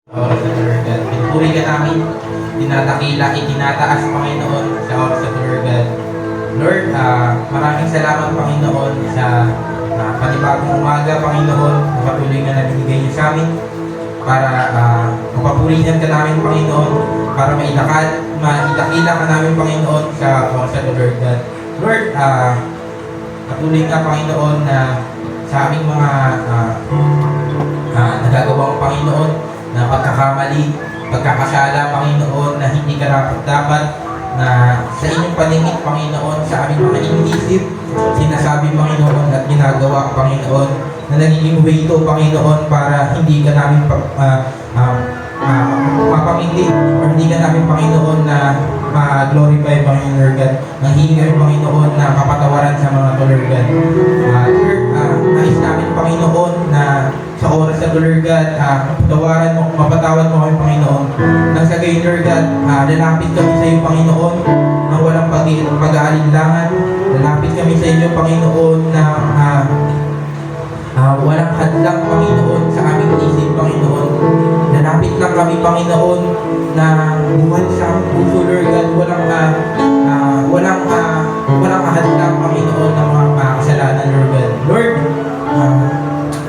Oras sa Lord God. Pinupuri ka namin, tinatakila, itinataas, Panginoon, sa oras sa Lord God. Lord, maraming salamat, Panginoon, sa panibagong umaga, Panginoon, na patuloy na nabinigay niyo sa amin para mapapurihan ka namin, Panginoon, para maitakila ka namin, Panginoon, sa oras sa Lord God. Lord, patuloy ka, Panginoon, na sa aming mga nagagawang, Panginoon, na pagkakamali, pagkakasala, Panginoon, na hindi karapat-dapat, na sa inyong paningin, Panginoon, sa aming mga iniisip, sinasabi, Panginoon, at ginagawa, Panginoon, na nagiging way to, Panginoon, para hindi ka namin mapamili, or hindi ka namin, Panginoon, na ma-glorify, Panginoon, Lord God. Nanghihingi kami, Panginoon, na kapatawaran sa mga Lord God. Lord, nais namin, Panginoon, na sa oras na Lord God, mapatawad mo kami, Panginoon. Nang sa gayon, Lord God, lalapit kami sa iyo, Panginoon, na walang pag-aalinlangan. Lalapit kami sa iyo, Panginoon, na walang hadlang, Panginoon, sa aming isip, Panginoon. Lalapit lang kami, Panginoon, na buwan sa aming puso, Lord God. Walang hadlang, Panginoon, ng mga kasalanan, Lord God. Lord,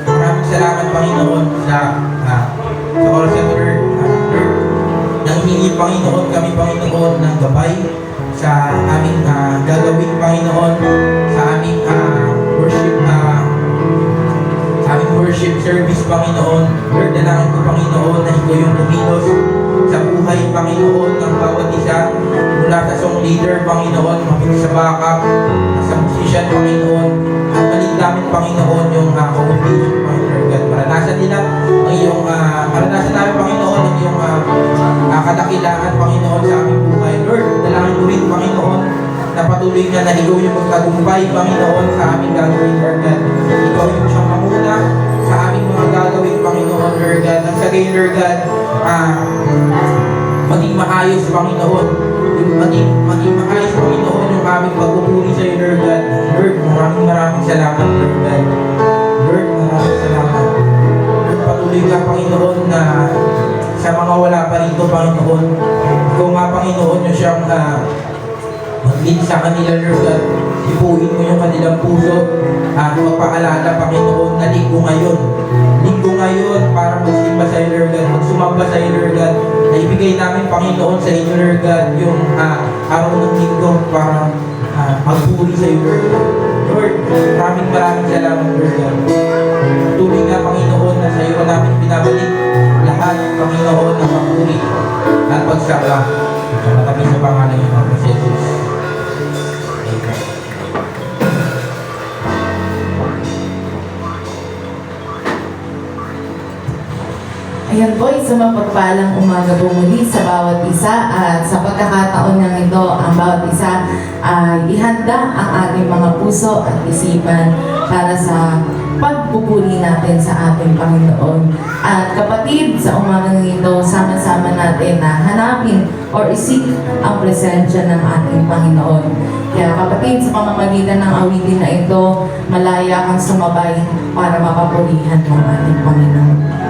maraming salamat, Panginoon, sa oras na Lord. Lord, nanghihingi, Panginoon, kami, Panginoon, ng gabay sa aming gagawin, Panginoon, sa aming worship service, Panginoon. Lord, dalangin ko, Panginoon, na ikaw yung kumilos sa buhay, Panginoon, ng bawat isa, mula sa song leader, Panginoon, mapit sa backup, sa musician, Panginoon, at maligdamin, Panginoon, yung congregation, Panginoon, God. Maranasan namin, Panginoon, ang iyong kadakilaan, Panginoon, sa aming buhay. Lord, dalangin ko rin, Panginoon, na patuloy nga na ikaw yung magtagumpay, Panginoon, sa aming gagawin, Lord God. Ikaw yung siyang mamuna sa aming mga gagawin, Panginoon, Lord God. At sa gayon, Lord God, maging maayos, Panginoon. Maging maayos, Panginoon, yung aming pagpupuri sa iyo, Lord God. Lord, maraming salamat, Lord God. Lord, maraming salamat. Lord, patuloy ka, Panginoon, na sa mga wala pa rito, Panginoon. Ikaw nga, Panginoon, yung siyang mag-lead sa kanila, Lord God. Ipuin mo yung kanilang puso at magpaalala, Panginoon, na linggo ngayon para magsimba sa iyo, Lord God, magsumamba sa iyo, Lord God, na ibigay namin, Panginoon, sa inyo, Lord God, yung araw ng linggo para magpuri sa iyo, Lord God. Lord, maraming salamat, Lord God. Tuloy nga, Panginoon, na sa iyo namin pinabalik lahat, Panginoon, ng pagpuri at pagsamba. Kami sa pangalan ng mga Jesus. Ayan po, isang mapagpalang umaga po muli sa bawat isa at sa pagkakataon ng ito, ang bawat isa ay ihanda ang ating mga puso at isipan para sa pagpupuri natin sa ating Panginoon. At kapatid, sa umagang ito, sama-sama natin na hanapin or isik ang presensya ng ating Panginoon. Kaya kapatid, sa pamamagitan ng awitin na ito, malaya kang sumabay para mapapurihan ng ating Panginoon.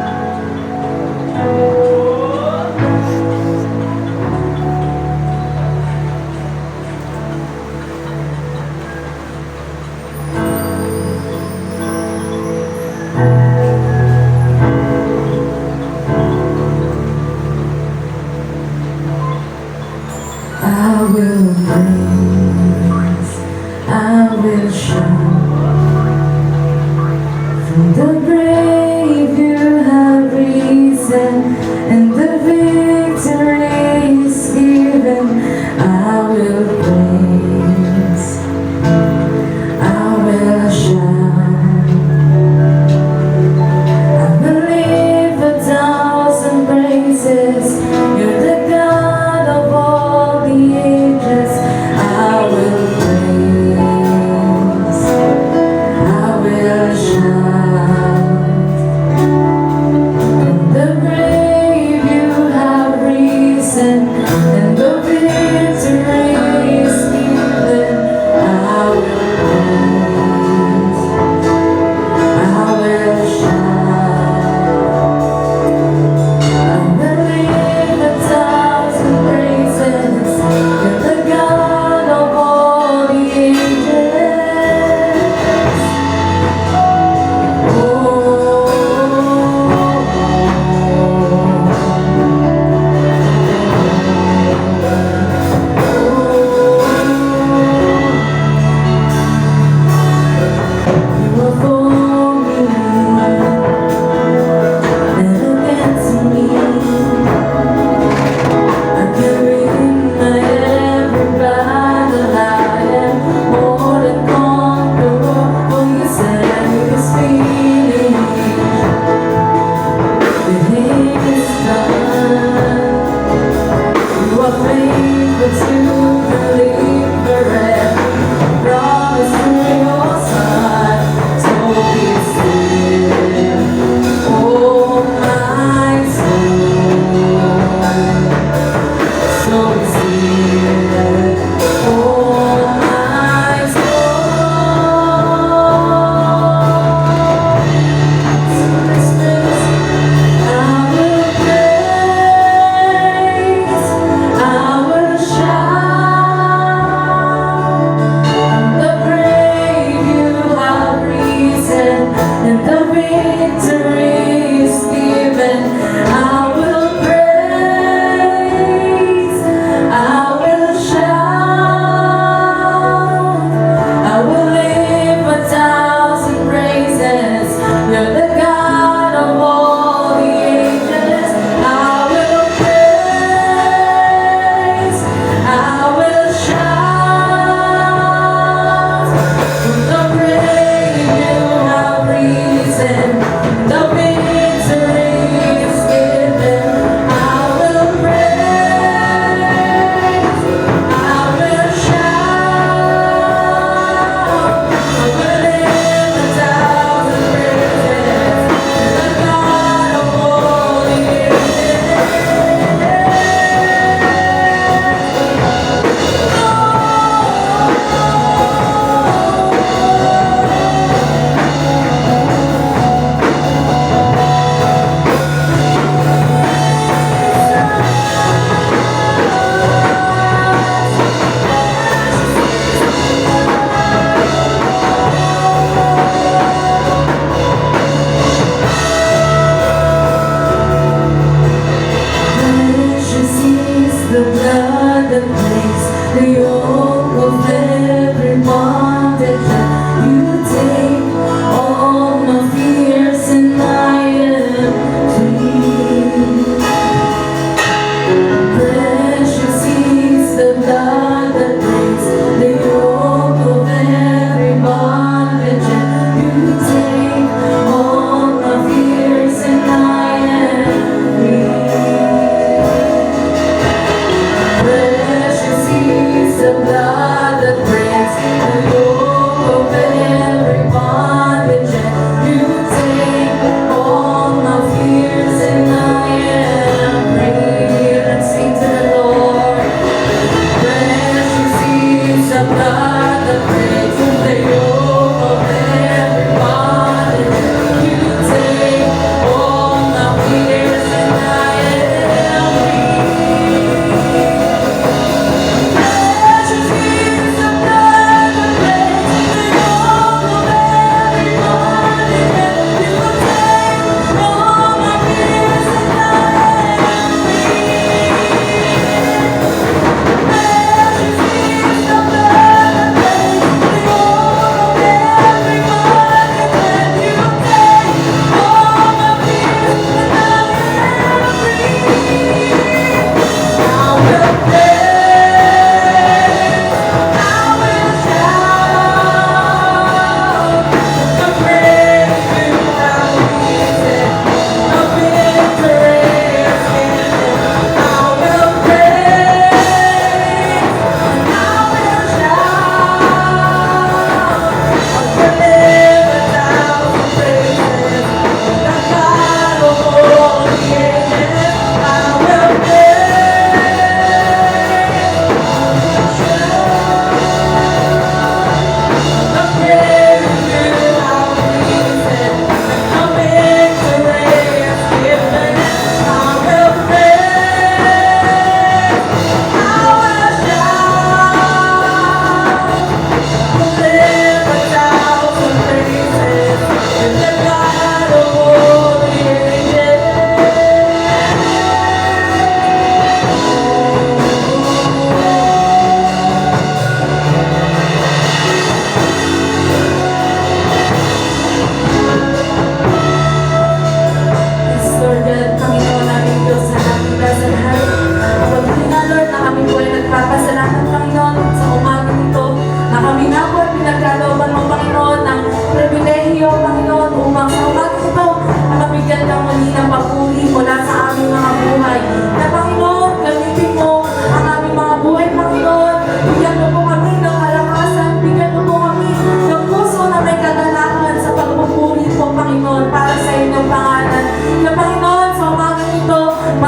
I will praise, I will shout, from the grave you have risen, and the victory is given. I will praise, I will shout, I will live 1,000 praises. You're the God of all the ages. I will praise.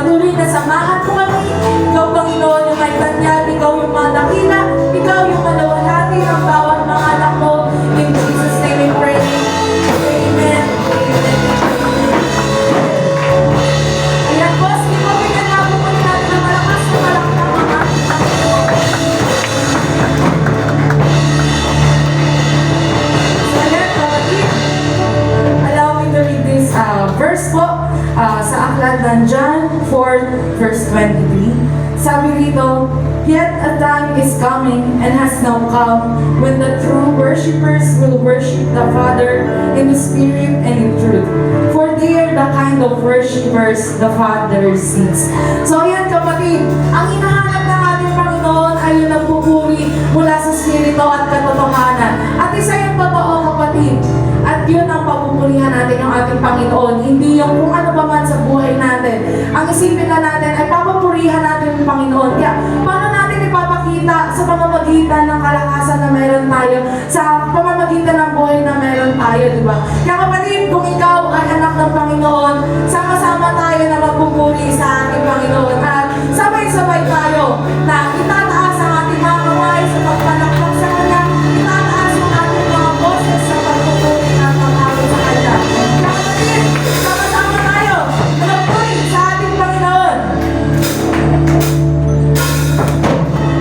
patuloy na samahan mo kami. Ikaw, Panginoon, yung may tanyag, ikaw yung madakila, ikaw yung malawalhati ng bawat mga anak mo. In Jesus' name we pray. Amen. Ayan po, sige po, bigyan na po po natin ng malakas na malakang mga So ayan, kapatid, allow me to read this verse po sa aklat ng John 4 verse 23. Sabi rito, "Yet a time is coming and has now come when the true worshippers will worship the Father in the Spirit and in truth. For they are the kind of worshippers the Father seeks." So ayan kapatid, ang hinahanap ng ating Panginoon ay yung nagpupuri mula sa Spirito at katotohanan. At isa yung totoo kapatid. At yun ang pagpupurihan natin ng ating Panginoon. Hindi yung kung ano pa man sa buhay natin. Ang isipin na natin ay papupurihan natin ng Panginoon. Kaya paano natin ipapakita sa pamamagitan ng kalakasan na meron tayo, sa pamamagitan ng buhay na meron tayo, di ba? Kaya kapatid, kung ikaw ay anak ng Panginoon, sama-sama tayo na magpupuri sa ating Panginoon. At sabay-sabay tayo na itataas ang ating mga kamay sa pagpalakpak sa Kanya. Itataas ang ating mga boses sa pagpupuri at pag-awit sa Kanya. Kaya kapatid, sama-sama tayo na magpuri sa ating Panginoon.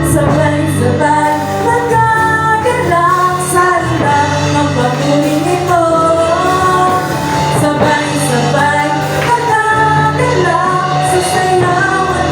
Sabay-sabay nagkagalak sa ilang ng papuling ito. Sabay-sabay nagkagalak sa sayaw at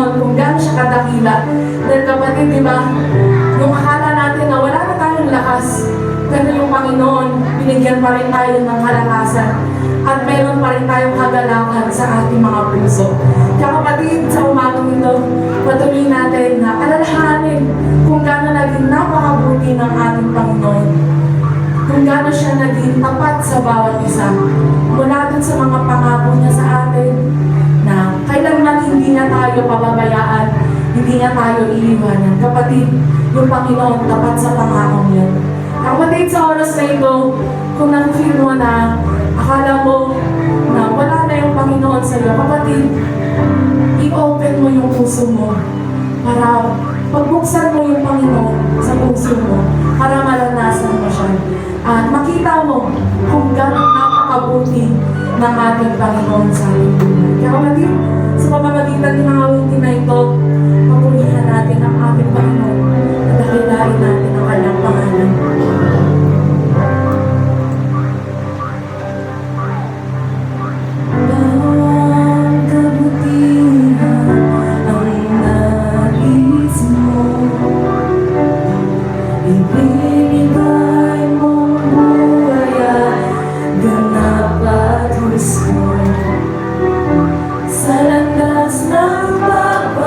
Panginoon kung gaano siya kadakila. Dahil kapatid, di ba, yung akala natin na wala na tayong lakas, pero yung Panginoon, binigyan pa rin tayo ng kalakasan at meron pa rin tayong kagalakan sa ating mga puso. Kaya kapatid, sa umagang ito, patuloy natin na alalahanin kung gaano naging napakabuti ng ating Panginoon. Kung gaano siya naging tapat sa bawat isa. Mula dun sa mga pangako niya sa atin na kailanman hindi niya tayo pababayaan, hindi niya tayo iiwanan. Kapatid, yung Panginoon tapat sa pangako niya. Kapatid, sa oras na ito, kung na-feel mo na akala mo na wala na yung Panginoon sa iyo, kapatid, i-open mo yung puso mo para pagbuksan mo yung Panginoon sa puso mo para maranasan mo siya. At makita mo kung gano'ng napakabuti ng ating Panginoon sa ating buhay. Kaya kapatid, sa pamamagitan ng mga awitin na ito, papurihan natin ang ating Panginoon at dakilain natin ang kanyang pangalan. Ang kabutihan ang nais mo, ibinigay mong buhay at ganap at gusto sa landas ng pagbabago.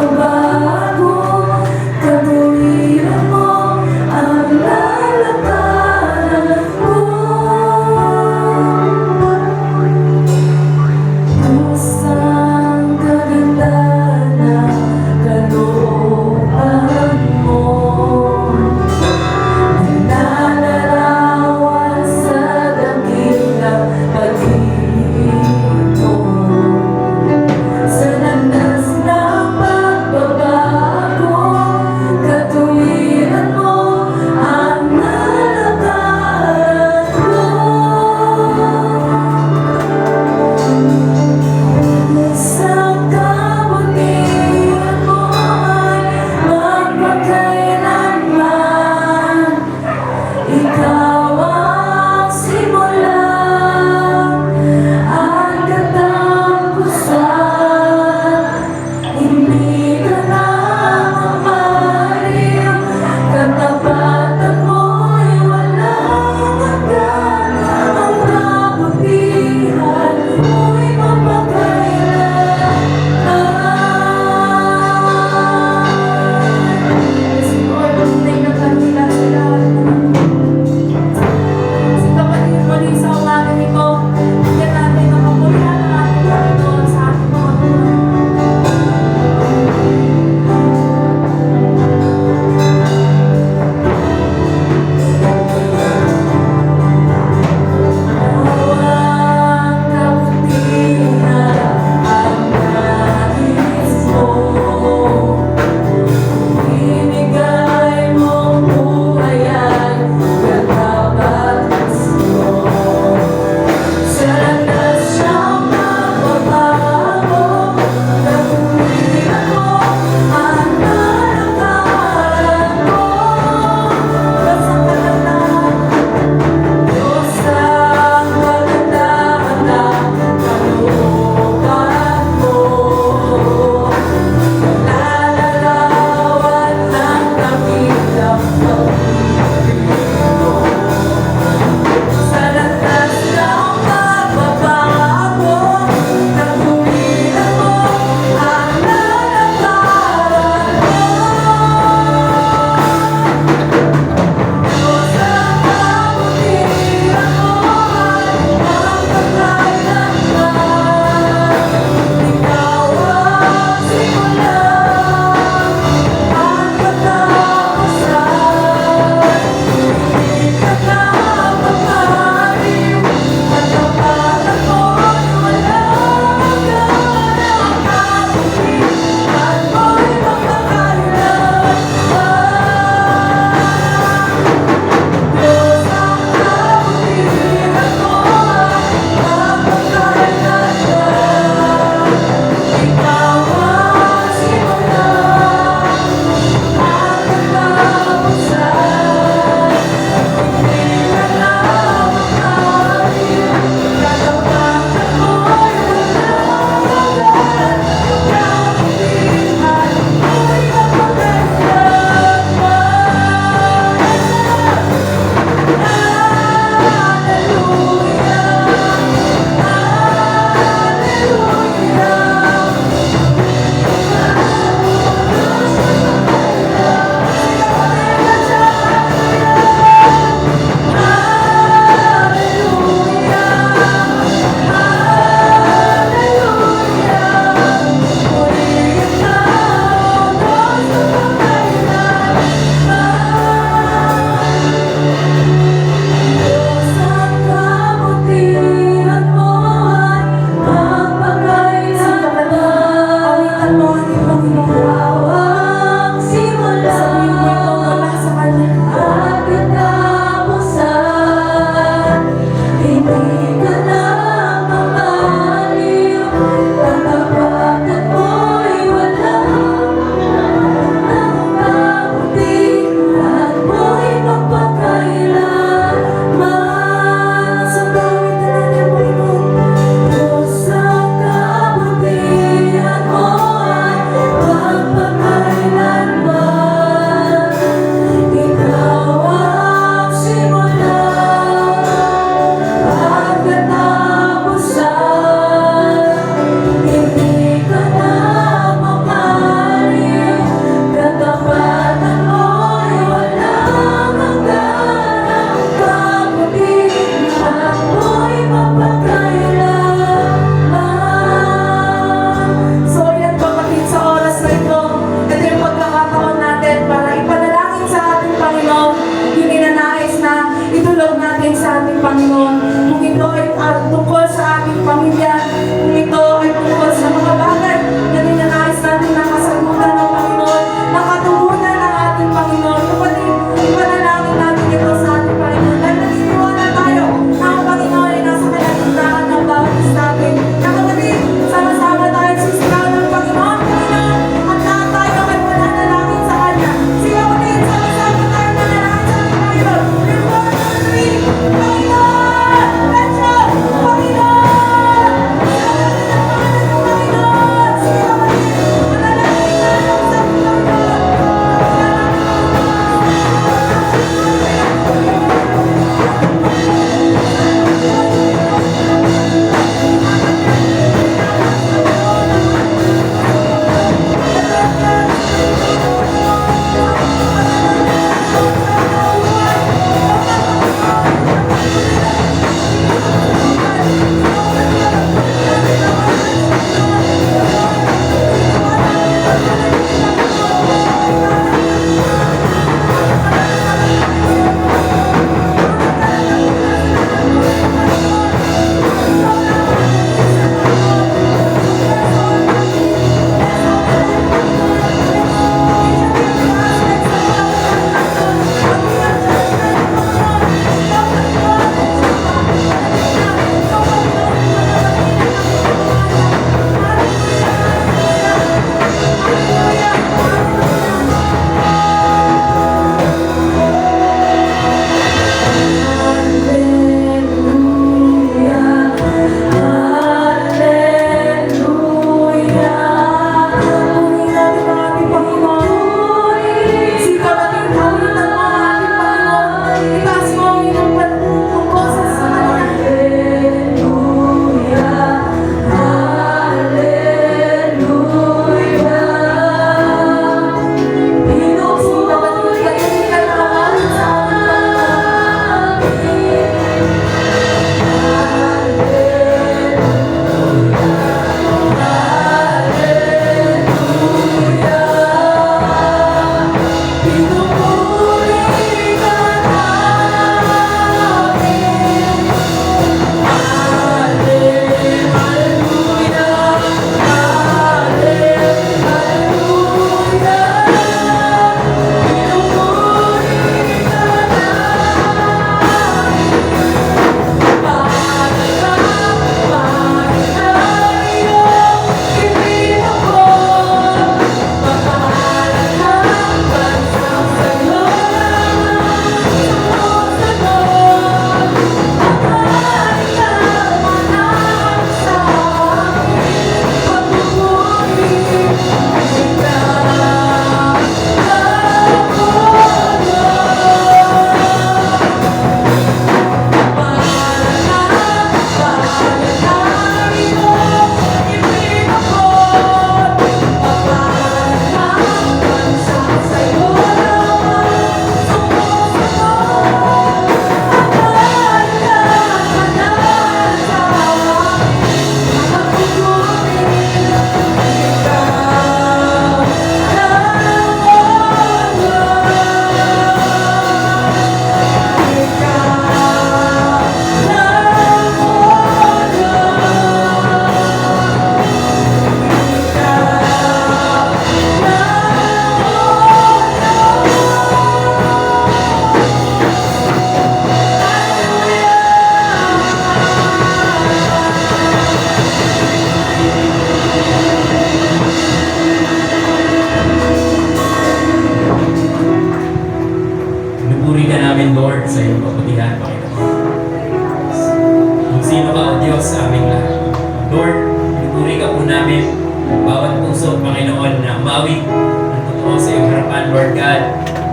awit ng totoo sa iyong harapan, Lord God.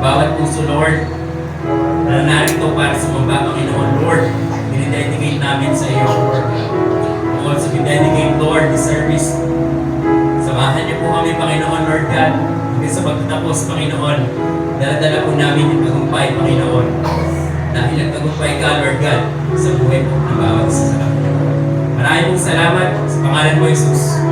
Bawat puso, Lord, na narito para sumamba, Panginoon, Lord, dinidedicate namin sa iyo, Lord. We also dedicate, Lord, the service. Samahan niyo po kami, Panginoon, Lord God. Hanggang sa pagtatapos, Panginoon, dala-dala po namin yung tagumpay, Panginoon. Dahil ang tagumpay ka, Lord God, sa buhay po ng bawat isa sa amin. Maraming pong salamat sa pangalan mo, Jesus.